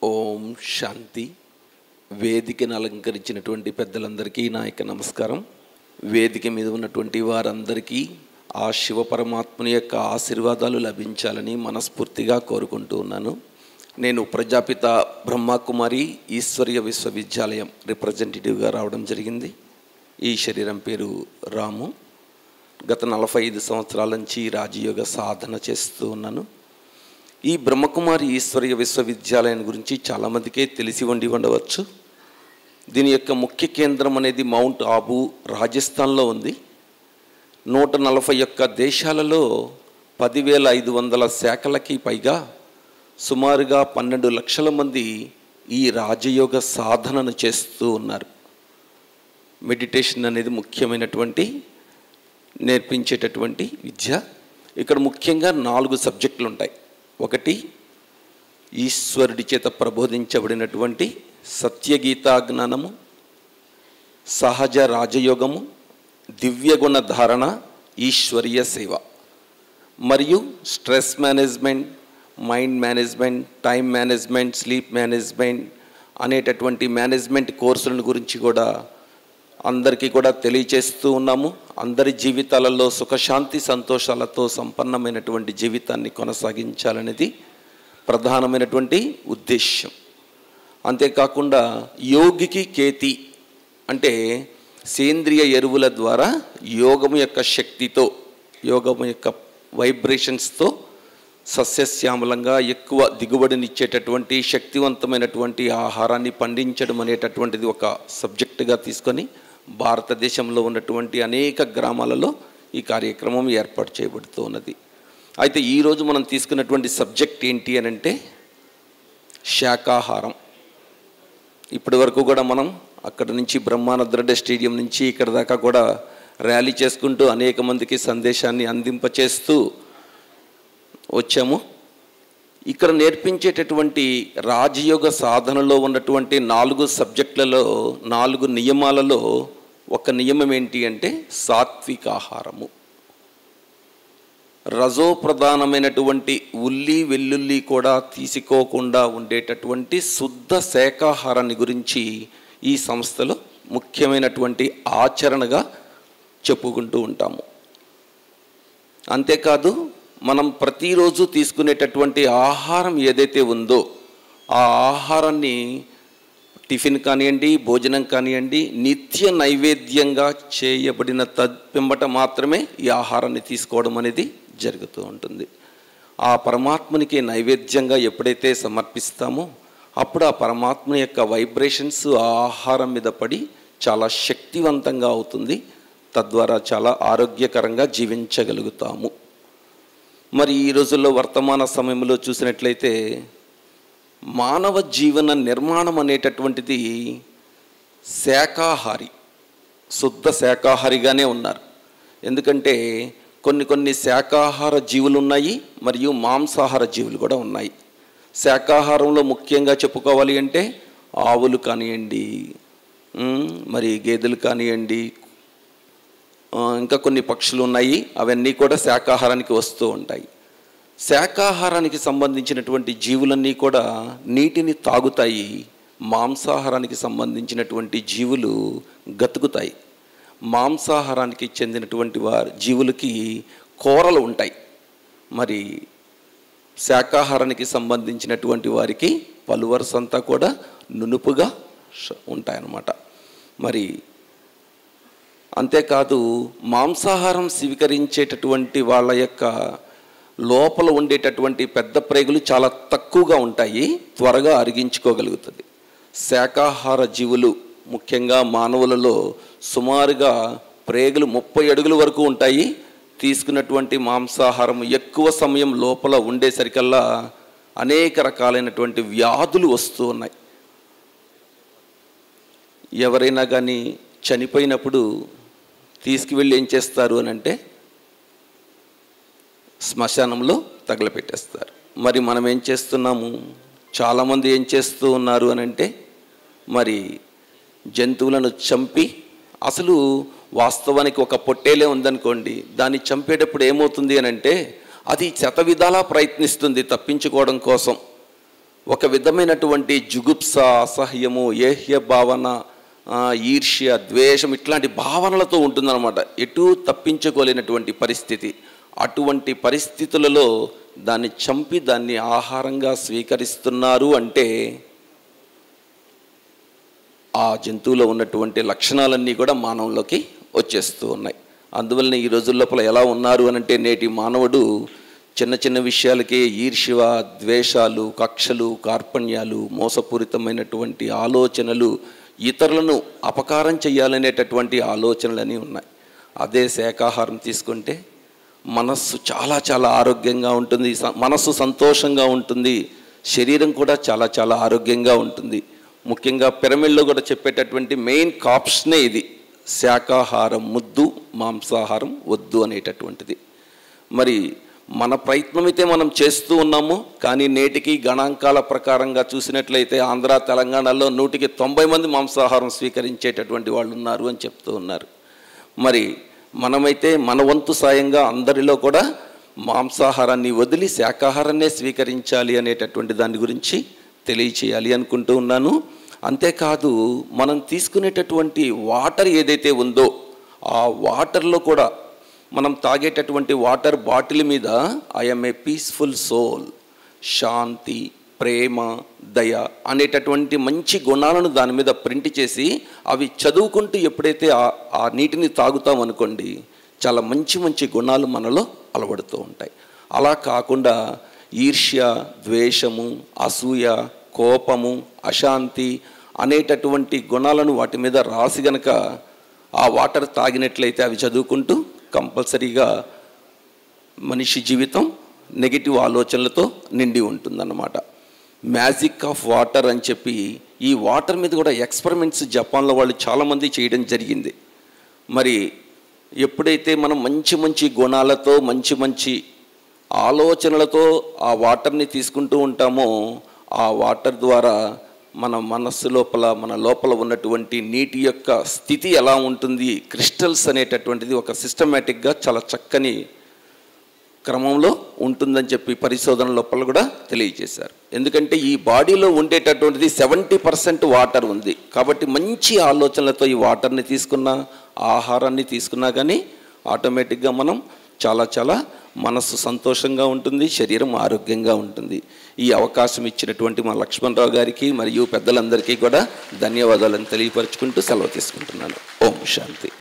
ఓం శాంతి. వేదికను అలంకరించినటువంటి పెద్దలందరికీ నా యొక్క నమస్కారం. వేదిక మీద ఉన్నటువంటి వారందరికీ ఆ శివ పరమాత్మని యొక్క ఆశీర్వాదాలు లభించాలని మనస్ఫూర్తిగా కోరుకుంటూ ఉన్నాను. నేను ప్రజాపిత బ్రహ్మకుమారి ఈశ్వర్య విశ్వవిద్యాలయం రిప్రజెంటేటివ్గా రావడం జరిగింది. ఈ శరీరం పేరు రాము. గత 45 సంవత్సరాల నుంచి రాజయోగ సాధన చేస్తూ ఉన్నాను. ఈ బ్రహ్మకుమారి ఈశ్వర్య విశ్వవిద్యాలయం గురించి చాలామందికే తెలిసి ఉండవచ్చు. దీని యొక్క ముఖ్య కేంద్రం అనేది మౌంట్ ఆబూ, రాజస్థాన్లో ఉంది. 141 దేశాలలో 10,500 శాఖలకి పైగా సుమారుగా 12 లక్షల మంది ఈ రాజయోగ సాధనను చేస్తూ ఉన్నారు. మెడిటేషన్ అనేది ముఖ్యమైనటువంటి నేర్పించేటటువంటి విద్య. ఇక్కడ ముఖ్యంగా 4 సబ్జెక్టులు ఉంటాయి. ఒకటి, ఈశ్వరుడి చేత ప్రబోధించబడినటువంటి సత్యగీతా జ్ఞానము, సహజ రాజయోగము, దివ్యగుణ ధారణ, ఈశ్వరీయ సేవ, మరియు stress management, mind management, time management, sleep management అనేటటువంటి మేనేజ్మెంట్ కోర్సులను గురించి కూడా అందరికీ కూడా తెలియచేస్తూ ఉన్నాము. అందరి జీవితాలలో సుఖశాంతి సంతోషాలతో సంపన్నమైనటువంటి జీవితాన్ని కొనసాగించాలనేది ప్రధానమైనటువంటి ఉద్దేశ్యం. అంతేకాకుండా యోగికి కేతి అంటే సేంద్రియ ఎరువుల ద్వారా యోగము యొక్క శక్తితో, యోగము యొక్క వైబ్రేషన్స్తో సస్యశ్యామలంగా ఎక్కువ దిగుబడినిచ్చేటటువంటి శక్తివంతమైనటువంటి ఆహారాన్ని పండించడం అనేటటువంటిది ఒక సబ్జెక్టుగా తీసుకొని భారతదేశంలో ఉన్నటువంటి అనేక గ్రామాలలో ఈ కార్యక్రమం ఏర్పాటు చేయబడుతూ ఉన్నది. అయితే ఈరోజు మనం తీసుకున్నటువంటి సబ్జెక్ట్ ఏంటి అని అంటే శాకాహారం. ఇప్పటి వరకు కూడా మనం అక్కడ నుంచి బ్రహ్మానంద స్టేడియం నుంచి ఇక్కడ దాకా కూడా ర్యాలీ చేసుకుంటూ అనేక మందికి సందేశాన్ని అందింపచేస్తూ వచ్చాము. ఇక్కడ నేర్పించేటటువంటి రాజయోగ సాధనలో ఉన్నటువంటి 4 సబ్జెక్టులలో 4 నియమాలలో ఒక నియమం ఏంటి అంటే సాత్వికాహారము. రజో ప్రధానమైనటువంటి ఉల్లి వెల్లుల్లి కూడా తీసుకోకుండా ఉండేటటువంటి శుద్ధ శాకాహారాన్ని గురించి ఈ సంస్థలో ముఖ్యమైనటువంటి ఆచరణగా చెప్పుకుంటూ ఉంటాము. అంతేకాదు, మనం ప్రతిరోజు తీసుకునేటటువంటి ఆహారం ఏదైతే ఉందో ఆ ఆహారాన్ని టిఫిన్ కానివ్వండి, భోజనం కానివ్వండి, నిత్య నైవేద్యంగా చేయబడిన తద్పిమ్మట మాత్రమే ఈ ఆహారాన్ని తీసుకోవడం అనేది జరుగుతూ ఉంటుంది. ఆ పరమాత్మనికి నైవేద్యంగా ఎప్పుడైతే సమర్పిస్తామో అప్పుడు ఆ పరమాత్మ యొక్క వైబ్రేషన్స్ ఆ ఆహారం మీద పడి చాలా శక్తివంతంగా అవుతుంది. తద్వారా చాలా ఆరోగ్యకరంగా జీవించగలుగుతాము. మరి ఈ రోజుల్లో వర్తమాన సమయంలో చూసినట్లయితే మానవ జీవన నిర్మాణం అనేటటువంటిది శాకాహారి, శుద్ధ శాకాహారిగానే ఉన్నారు. ఎందుకంటే కొన్ని శాకాహార జీవులు ఉన్నాయి, మరియు మాంసాహార జీవులు కూడా ఉన్నాయి. శాకాహారంలో ముఖ్యంగా చెప్పుకోవాలి అంటే ఆవులు కానివ్వండి, మరి గేదెలు కానివ్వండి, ఇంకా కొన్ని పక్షులు ఉన్నాయి. అవన్నీ కూడా శాకాహారానికి వస్తూ ఉంటాయి. శాకాహారానికి సంబంధించినటువంటి జీవులన్నీ కూడా నీటిని తాగుతాయి. మాంసాహారానికి సంబంధించినటువంటి జీవులు గతుకుతాయి. మాంసాహారానికి చెందినటువంటి జీవులకి కూరలు ఉంటాయి. మరి శాకాహారానికి సంబంధించినటువంటి వారికి పలువరసంతా కూడా నునుపుగా ఉంటాయన్నమాట. మరి అంతేకాదు, మాంసాహారం స్వీకరించేటటువంటి వాళ్ళ యొక్క లోపల ఉండేటటువంటి పెద్ద ప్రేగులు చాలా తక్కువగా ఉంటాయి, త్వరగా అరిగించుకోగలుగుతుంది. శాకాహార జీవులు ముఖ్యంగా మానవులలో సుమారుగా ప్రేగులు 30 అడుగుల వరకు ఉంటాయి. తీసుకున్నటువంటి మాంసాహారం ఎక్కువ సమయం లోపల ఉండేసరికల్లా అనేక రకాలైనటువంటి వ్యాధులు వస్తూ ఉన్నాయి. ఎవరైనా కానీ చనిపోయినప్పుడు తీసుకువెళ్ళి ఏం చేస్తారు అని అంటే శ్మశానంలో తగలపెట్టేస్తారు. మరి మనం ఏం చేస్తున్నాము? చాలామంది ఏం చేస్తూ ఉన్నారు అని అంటే మరి జంతువులను చంపి, అసలు వాస్తవానికి ఒక పొట్టేలే ఉందనుకోండి, దాన్ని చంపేటప్పుడు ఏమవుతుంది అని అంటే అది శతవిధాలా ప్రయత్నిస్తుంది తప్పించుకోవడం కోసం. ఒక విధమైనటువంటి జుగుప్స, అసహ్యము, ఏహ్య భావన, ఈర్ష్య, ద్వేషం ఇట్లాంటి భావనలతో ఉంటుందన్నమాట. ఎటూ తప్పించుకోలేనటువంటి పరిస్థితి. అటువంటి పరిస్థితులలో దాన్ని చంపి దాన్ని ఆహారంగా స్వీకరిస్తున్నారు అంటే ఆ జంతువులో ఉన్నటువంటి లక్షణాలన్నీ కూడా మానవుల్లోకి వచ్చేస్తూ ఉన్నాయి. అందువలన ఈ రోజుల లోపల ఎలా ఉన్నారు అనంటే, నేటి మానవుడు చిన్న చిన్న విషయాలకే ఈర్ష్య, ద్వేషాలు, కక్షలు, కార్పణ్యాలు, మోసపూరితమైనటువంటి ఆలోచనలు, ఇతరులను అపకారం చేయాలనేటటువంటి ఆలోచనలని ఉన్నాయి. అదే శాకాహారం తీసుకుంటే మనస్సు చాలా చాలా ఆరోగ్యంగా ఉంటుంది, మనస్సు సంతోషంగా ఉంటుంది, శరీరం కూడా చాలా చాలా ఆరోగ్యంగా ఉంటుంది. ముఖ్యంగా పిరమిడ్లో కూడా చెప్పేటటువంటి మెయిన్ కాప్షనే ఇది, శాకాహారం ముద్దు, మాంసాహారం వద్దు అనేటటువంటిది. మరి మన ప్రయత్నం అయితే మనం చేస్తూ ఉన్నాము. కానీ నేటికి గణాంకాల ప్రకారంగా చూసినట్లయితే ఆంధ్ర, తెలంగాణలో 100కి 90 మంది మాంసాహారం స్వీకరించేటటువంటి వాళ్ళు ఉన్నారు అని చెప్తూ ఉన్నారు. మరి మనమైతే మన వంతు సాయంగా అందరిలో కూడా మాంసాహారాన్ని వదిలి శాకాహారాన్నే స్వీకరించాలి అనేటటువంటి దాని గురించి తెలియచేయాలి అనుకుంటూ ఉన్నాను. అంతేకాదు, మనం తీసుకునేటటువంటి వాటర్ ఏదైతే ఉందో ఆ వాటర్లో కూడా మనం తాగేటటువంటి వాటర్ బాటిల్ మీద ఐఎమ్ ఏ పీస్ఫుల్ సోల్, శాంతి, ప్రేమ, దయ అనేటటువంటి మంచి గుణాలను దాని మీద ప్రింట్ చేసి అవి చదువుకుంటూ ఎప్పుడైతే ఆ నీటిని తాగుతామనుకోండి, చాలా మంచి మంచి గుణాలు మనలో అలవడుతూ ఉంటాయి. అలా కాకుండా ఈర్ష్య, ద్వేషము, అసూయ, కోపము, అశాంతి అనేటటువంటి గుణాలను వాటి మీద రాసి గనక ఆ వాటర్ తాగినట్లయితే అవి చదువుకుంటూ కంపల్సరీగా మనిషి జీవితం నెగిటివ్ ఆలోచనలతో నిండి ఉంటుందన్నమాట. మ్యాజిక్ ఆఫ్ వాటర్ అని చెప్పి ఈ వాటర్ మీద కూడా ఎక్స్పెరిమెంట్స్ జపాన్లో వాళ్ళు చాలామంది చేయడం జరిగింది. మరి ఎప్పుడైతే మనం మంచి మంచి గుణాలతో, మంచి మంచి ఆలోచనలతో ఆ వాటర్ని తీసుకుంటూ ఉంటామో, ఆ వాటర్ ద్వారా మన మనస్సు లోపల, మన లోపల ఉన్నటువంటి నీటి యొక్క స్థితి ఎలా ఉంటుంది, క్రిస్టల్స్ అనేటటువంటిది ఒక సిస్టమేటిక్గా చాలా చక్కని క్రమంలో ఉంటుందని చెప్పి పరిశోధన లోపల కూడా తెలియజేశారు. ఎందుకంటే ఈ బాడీలో ఉండేటటువంటిది 70% వాటర్ ఉంది. కాబట్టి మంచి ఆలోచనలతో ఈ వాటర్ని తీసుకున్నా, ఆహారాన్ని తీసుకున్నా కానీ ఆటోమేటిక్గా మనం చాలా చాలా మనస్సు సంతోషంగా ఉంటుంది, శరీరం ఆరోగ్యంగా ఉంటుంది. ఈ అవకాశం ఇచ్చినటువంటి మా లక్ష్మణరావు గారికి మరియు పెద్దలందరికీ కూడా ధన్యవాదాలను తెలియపరుచుకుంటూ సెలవు తీసుకుంటున్నాను. ఓం శాంతి.